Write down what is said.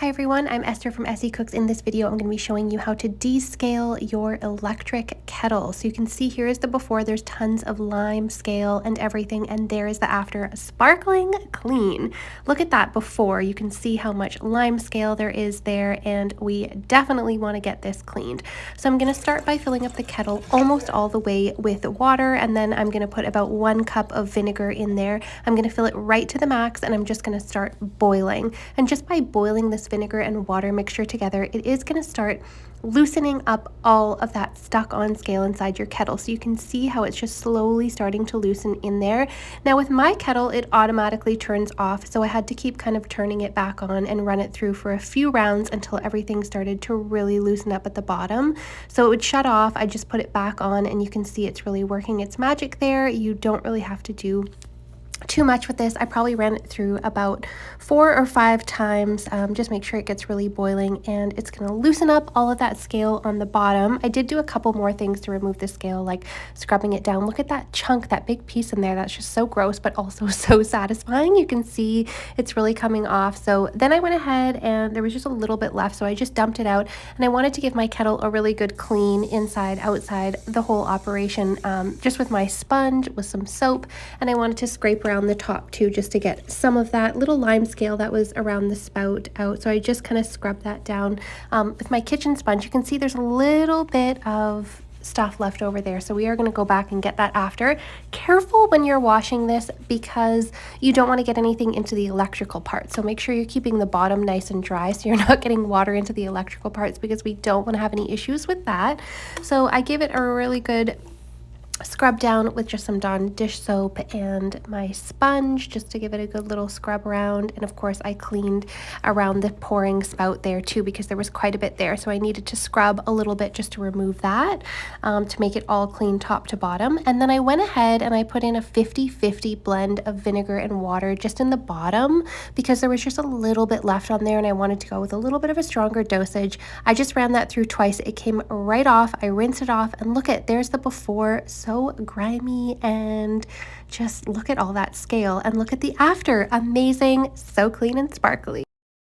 Hi everyone, I'm Esther from Essie Cooks. In this video, I'm going to be showing you how to descale your electric kettle. So you can see here is the before, there's tons of lime scale and everything, and there is the after, sparkling clean. Look at that before, you can see how much lime scale there is there, and we definitely want to get this cleaned. So I'm going to start by filling up the kettle almost all the way with water, and then I'm going to put about 1 cup of vinegar in there. I'm going to fill it right to the max, and I'm just going to start boiling. And just by boiling this vinegar and water mixture together, it is going to start loosening up all of that stuck on scale inside your kettle. So you can see how it's just slowly starting to loosen in there. Now with my kettle, it automatically turns off, so I had to keep kind of turning it back on and run it through for a few rounds until everything started to really loosen up at the bottom. So it would shut off, I just put it back on, and you can see it's really working its magic there. You don't really have to do too much with this. I probably ran it through about 4 or 5 times. Just make sure it gets really boiling, and it's going to loosen up all of that scale on the bottom. I did do a couple more things to remove the scale, like scrubbing it down. Look at that chunk, that big piece in there. That's just so gross, but also so satisfying. You can see it's really coming off. So then I went ahead, and there was just a little bit left, so I just dumped it out, and I wanted to give my kettle a really good clean inside, outside, the whole operation, just with my sponge, with some soap, and I wanted to scrape around the top too, just to get some of that little lime scale that was around the spout out. So I just kind of scrubbed that down with my kitchen sponge. You can see there's a little bit of stuff left over there, so we are going to go back and get that after. Careful when you're washing this, because you don't want to get anything into the electrical part, so make sure you're keeping the bottom nice and dry so you're not getting water into the electrical parts, because we don't want to have any issues with that. So I gave it a really good scrub down with just some Dawn dish soap and my sponge, just to give it a good little scrub around. And of course I cleaned around the pouring spout there too, because there was quite a bit there, so I needed to scrub a little bit just to remove that, to make it all clean top to bottom. And then I went ahead and I put in a 50-50 blend of vinegar and water just in the bottom, because there was just a little bit left on there and I wanted to go with a little bit of a stronger dosage. I just ran that through twice. It came right off. I rinsed it off, and look at, there's the before, so grimy, and just look at all that scale, and look at the after, amazing, so clean and sparkly.